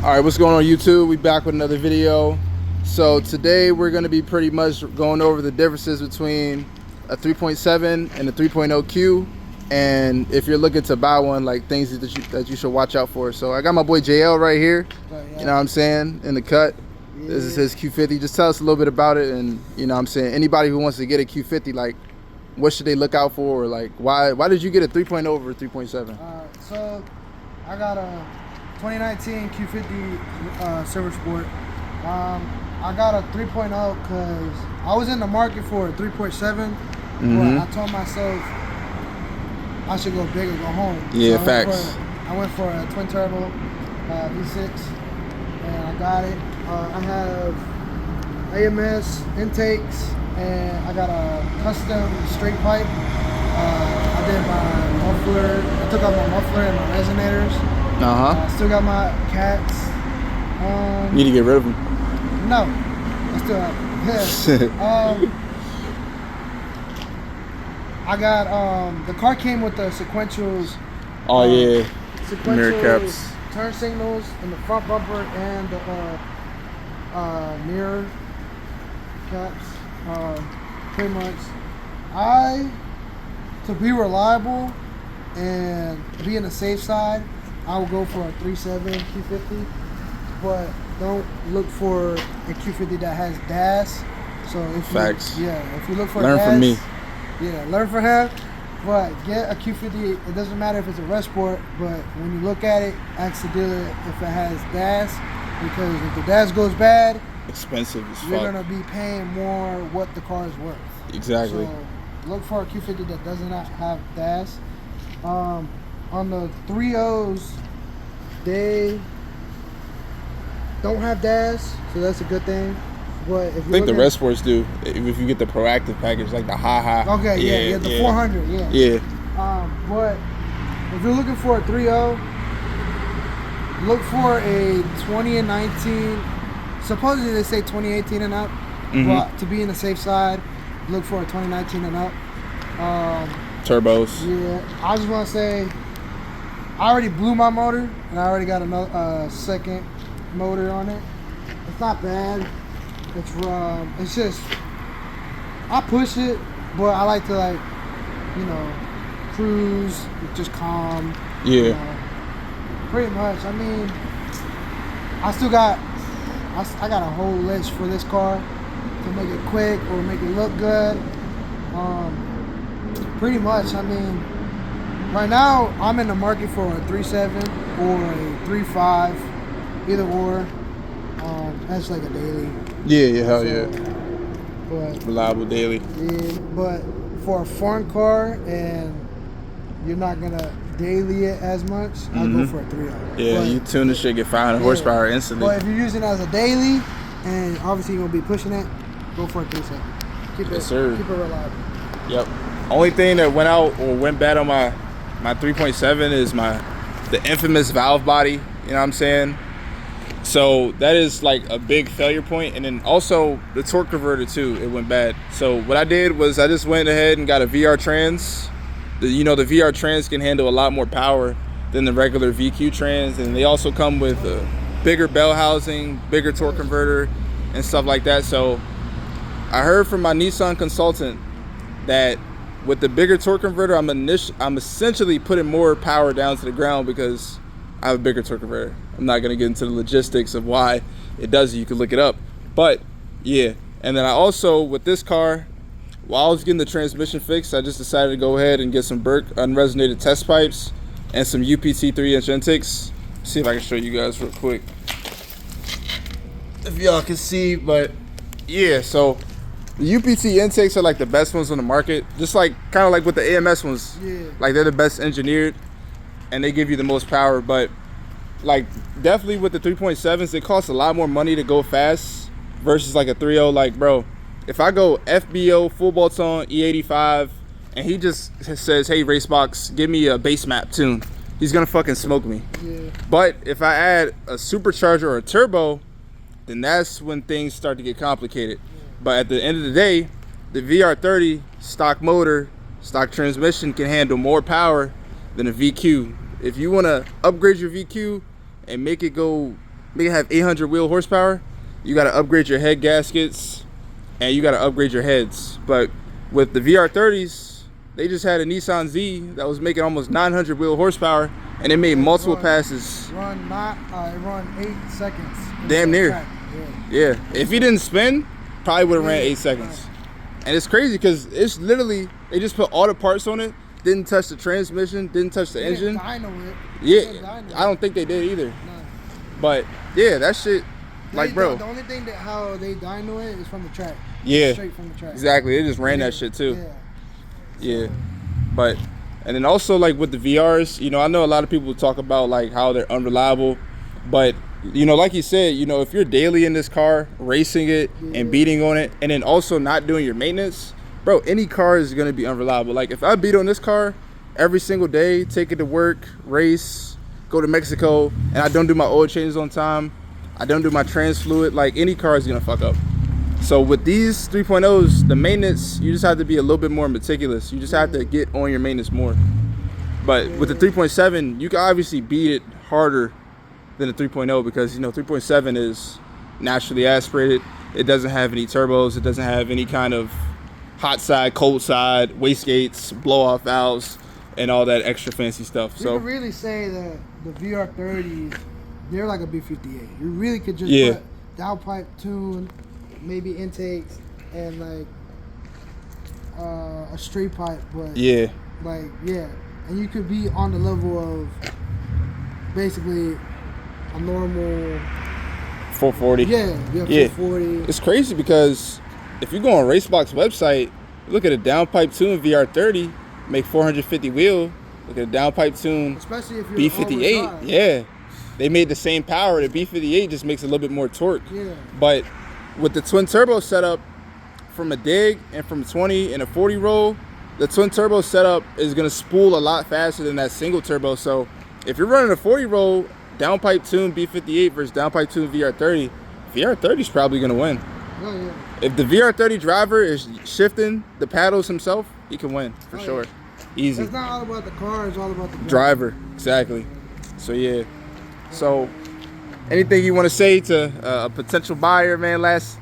Alright, what's going on YouTube? We back with another video. So today we're going to be pretty much going over the differences between a 3.7 and a 3.0 Q, and if you're looking to buy one, like things that you should watch out for. So I got my boy JL right here, you know what I'm saying, in the cut. Yeah. This is his Q50. Just tell us a little bit about it, and you know what I'm saying, anybody who wants to get a Q50, like what should they look out for, or like why did you get a 3.0 over a 3.7? So I got a 2019 Q50 Silver Sport. I got a 3.0 because I was in the market for a 3.7, but I told myself I should go big or go home. Yeah, so facts. I went for a twin turbo V6, and I got it. I have AMS intakes, and I got a custom straight pipe. I did my muffler. I took out my muffler and my resonators. I still got my cats. You need to get rid of them. No, I still have them. I got the car came with the sequentials. Oh yeah, sequential mirror caps, turn signals in the front bumper, and the mirror caps. Pretty much, to be reliable and be in the safe side, I will go for a 3.7 Q50, but don't look for a Q50 that has DAS. So if if you look for learn DAS, from me. Yeah, learn from him. But get a Q50. It doesn't matter if it's a Red Sport, but when you look at it, ask the dealer if it has DAS, because if the DAS goes bad, expensive as fuck. You're gonna be paying more what the car is worth. Exactly. So look for a Q50 that does not have DAS. On the 3.0s, they don't have DAS, so that's a good thing. But if I think the Red Sports do, if you get the proactive package, like the high. Okay, yeah, the 400, yeah. Yeah. But if you're looking for a 3.0, look for a 20 and 19. Supposedly they say 2018 and up, but to be in the safe side, look for a 2019 and up. Turbos. Yeah, I just want to say, I already blew my motor, and I already got another second motor on it. It's not bad. It's just, I push it, but I like to cruise, just calm. Yeah. You know, pretty much. I mean, I got a whole list for this car to make it quick or make it look good. Pretty much. I mean, right now I'm in the market for a 3.7 or a 3.5, either or. That's like a daily. Yeah, hell yeah. But reliable daily. Yeah, but for a foreign car and you're not gonna daily it as much, I'll go for a 3.0. Yeah, you tune the shit, get 500 horsepower instantly. But if you're using it as a daily, and obviously you're gonna be pushing it, go for a 3.7. Keep it reliable. Yep. Only thing that went out or went bad on my 3.7 is the infamous valve body. You know what I'm saying? So that is like a big failure point. And then also the torque converter too, it went bad. So what I did was I just went ahead and got a VR trans. The VR trans can handle a lot more power than the regular VQ trans, and they also come with a bigger bell housing, bigger torque converter, and stuff like that. So I heard from my Nissan consultant that with the bigger torque converter, I'm essentially putting more power down to the ground because I have a bigger torque converter. I'm not gonna get into the logistics of why it does it. You can look it up. But yeah, and then I also, with this car, while I was getting the transmission fixed, I just decided to go ahead and get some Burke unresonated test pipes and some UPT 3-inch intakes. See if I can show you guys real quick, if y'all can see. But yeah, so the UPT intakes are like the best ones on the market, just like kind of like with the AMS ones. Yeah. Like they're the best engineered and they give you the most power. But like definitely with the 3.7s, it costs a lot more money to go fast versus like a 3.0. Like, bro, if I go FBO full bolts on E85 and he just says, hey Racebox, give me a bass map tune, he's gonna fucking smoke me. Yeah. But if I add a supercharger or a turbo, then that's when things start to get complicated. But at the end of the day, the VR30 stock motor, stock transmission can handle more power than a VQ. If you want to upgrade your VQ and make it go make it have 800 wheel horsepower, you got to upgrade your head gaskets and you got to upgrade your heads. But with the VR30s, they just had a Nissan Z that was making almost 900 wheel horsepower, and it made multiple passes. It run 8 seconds. Damn near. Yeah. If he didn't spin, probably would have ran 8 seconds. And it's crazy because it's literally, they just put all the parts on it, didn't touch the transmission, didn't touch the engine. Dyno it. Yeah, I don't think they did either. No. But yeah, that shit, like, bro. The only thing that how they dyno it is from the track. Yeah. Straight from the track. Exactly. They just ran that shit too. Yeah. But, and then also like with the VRs, you know, I know a lot of people talk about like how they're unreliable, but you know, like you said, you know, if you're daily in this car, racing it and beating on it, and then also not doing your maintenance, bro, any car is going to be unreliable. Like if I beat on this car every single day, take it to work, race, go to Mexico, and I don't do my oil changes on time, I don't do my trans fluid, like any car is going to fuck up. So with these 3.0s, the maintenance, you just have to be a little bit more meticulous. You just have to get on your maintenance more. But with the 3.7, you can obviously beat it harder than the 3.0 because, you know, 3.7 is naturally aspirated. It doesn't have any turbos. It doesn't have any kind of hot side, cold side, wastegates, blow off valves, and all that extra fancy stuff. So you can really say that the VR30s, they're like a B58. You really could just put downpipe tune, maybe intakes, and like a straight pipe, but and you could be on the level of basically a normal 440. Yeah. 440. It's crazy because if you go on Racebox website, look at a downpipe tune VR30, make 450 wheel. Look at a downpipe tune, especially if you're B58. Yeah, they made the same power. The B58 just makes a little bit more torque. Yeah. But with the twin turbo setup, from a dig and from 20 and a 40 roll, the twin turbo setup is gonna spool a lot faster than that single turbo. So if you're running a 40 roll downpipe tune B58 versus downpipe tune VR30, VR30 is probably gonna win. Oh, yeah. If the VR30 driver is shifting the paddles himself, he can win for sure. Easy. It's not all about the car, it's all about the driver. Exactly. So yeah. So anything you want to say to a potential buyer, man? Last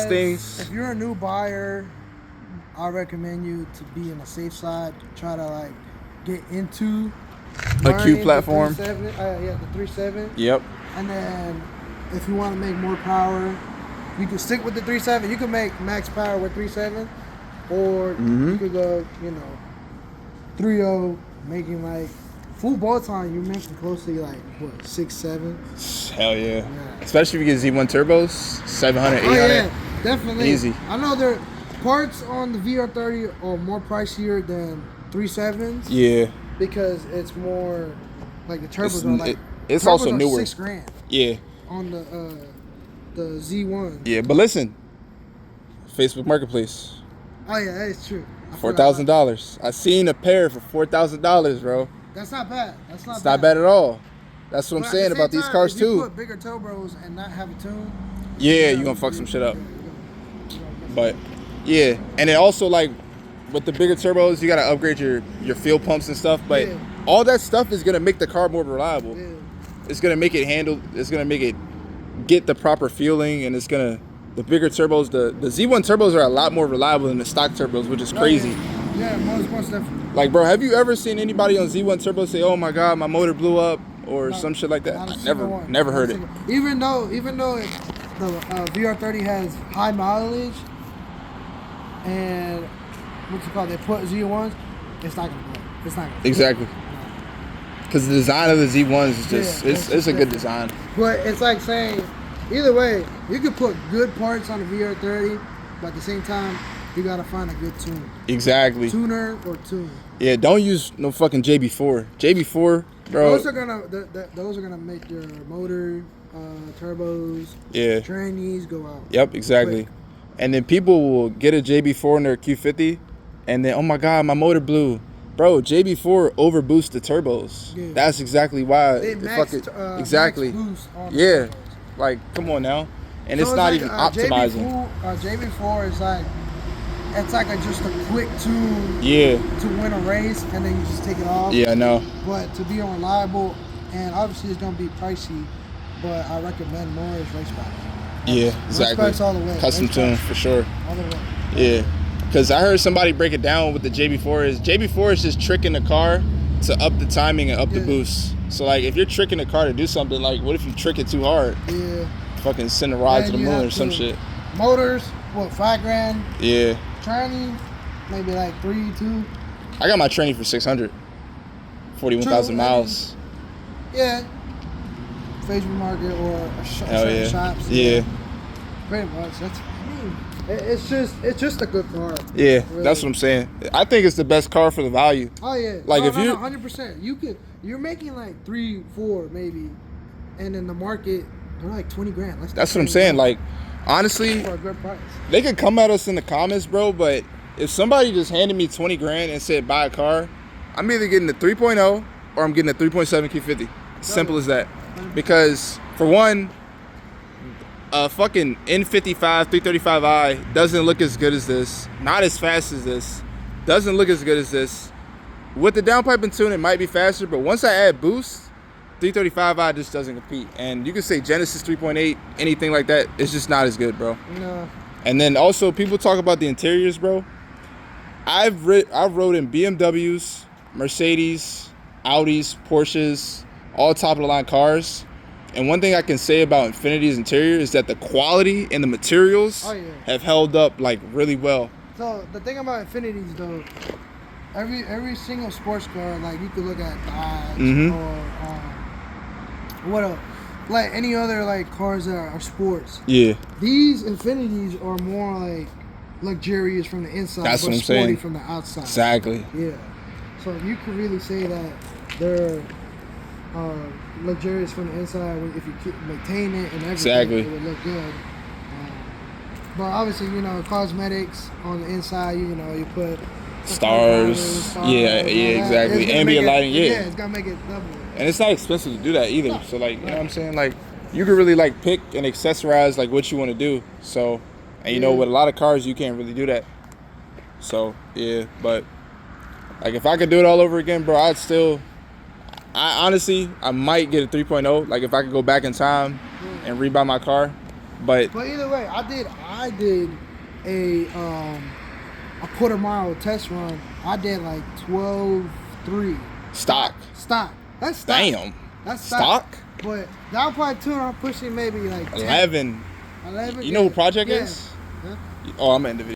things. If you're a new buyer, I recommend you to be on the safe side. Try to like get into a Q platform. The 3.7. Yep. And then if you want to make more power, you can stick with the 3.7. You can make max power with 3.7, or you could go, 3.0, making like full bolt time. You're making close to like what, 6-7. Hell yeah. Especially if you get Z1 turbos, 700, 800. Oh yeah, definitely. Easy. I know there parts on the VR30 are more pricier than 3.7s. Yeah. Because it's more like the turbos are like. It's also newer. $6,000. Yeah. On the Z1. Yeah, but listen, Facebook Marketplace. Oh yeah, that is true. $4,000. I seen a pair for $4,000, bro. That's not bad. It's not bad at all. That's what I'm saying about these cars if too. you put bigger turbos and not have a tune. Yeah, you're gonna fuck some shit up. But yeah, and then also like with the bigger turbos, you gotta upgrade your fuel pumps and stuff. But all that stuff is gonna make the car more reliable. Yeah. It's gonna make it handle. It's gonna make it get the proper fueling, and it's gonna. The bigger turbos, the Z1 turbos are a lot more reliable than the stock turbos, which is crazy. Yeah, most definitely. Like, bro, have you ever seen anybody on Z1 turbo say, "Oh my God, my motor blew up," or some shit like that? I never heard it. Even though the VR30 has high mileage, and they put Z1s, it's not gonna blow. It's not gonna. Exactly. Because the design of the Z1s is just it's a good design. But it's like saying, either way, you can put good parts on the VR30, but at the same time, you gotta find a good tuner. Exactly. Tuner or tune. Yeah, don't use no fucking JB4. JB4, bro. Those are gonna make your motor, turbos, trannies go out. Yep, exactly. Quick. And then people will get a JB4 in their Q50, and then, oh my God, my motor blew. Bro, JB4 overboosts the turbos. Yeah. That's exactly why. Exactly. Yeah. Like, come on now. And so it's not even optimizing. JB4 is like, it's like just a quick tune to win a race, and then you just take it off. Yeah, I know. But to be reliable, and obviously it's going to be pricey, but I recommend more is race back. Yeah, exactly. Race all the way. Custom Race tune back for sure. all the way. Yeah, because I heard somebody break it down with the JB4 is JB4 is just tricking the car to up the timing and up the boost. So like if you're tricking the car to do something, like what if you trick it too hard? Yeah. Fucking send a rod to the moon or some shit. Motors, what, $5,000? Yeah. Training, maybe like 2. I got my training for 600. 41,000 miles. Yeah. Facebook Market or Hell shops. Yeah. Pretty much. It's just a good car. Yeah, really. That's what I'm saying. I think it's the best car for the value. Oh yeah. Like if you 100%. You're making like 3, 4 maybe, and in the market they're like 20 grand. That's what I'm saying. Like honestly, for a good price. They could come at us in the comments, bro. But if somebody just handed me 20 grand and said buy a car, I'm either getting the 3.0 or I'm getting a 3.7 Q50. Simple as that. Because for one, a fucking N55 335i doesn't look as good as this. Not as fast as this. Doesn't look as good as this. With the downpipe and tune, it might be faster, but once I add boost, 335i just doesn't compete. And you can say Genesis 3.8, anything like that, it's just not as good, bro. No. And then also people talk about the interiors, bro. I've rode in BMWs, Mercedes, Audis, Porsches, all top of the line cars. And one thing I can say about Infinity's interior is that the quality and the materials have held up like really well. So the thing about Infinities though, every single sports car, like you could look at Dodge or what else, like any other like cars that are sports. Yeah. These Infinities are more like luxurious from the inside, That's but what I'm sporty saying. from the outside. Exactly. Yeah. So you could really say that they're luxurious from the inside if you keep maintain it and everything. Exactly. It would look good. But obviously, cosmetics on the inside. You put stars. Yeah, exactly. Ambient lighting. Yeah, it's gonna make it double. And it's not expensive to do that either. So like, you know what I'm saying? Like, you can really like pick and accessorize like what you want to do. So, and with a lot of cars, you can't really do that. So yeah, but like if I could do it all over again, bro, I honestly might get a 3.0. Like if I could go back in time and rebuy my car. But either way, I did a quarter mile test run. I did like 12.3. Stock. That's stock. Damn. That's stock. But downpipe tune, I'm pushing maybe like 10. 11. 11. You know who Project is? Yeah. Oh, I'm in the video.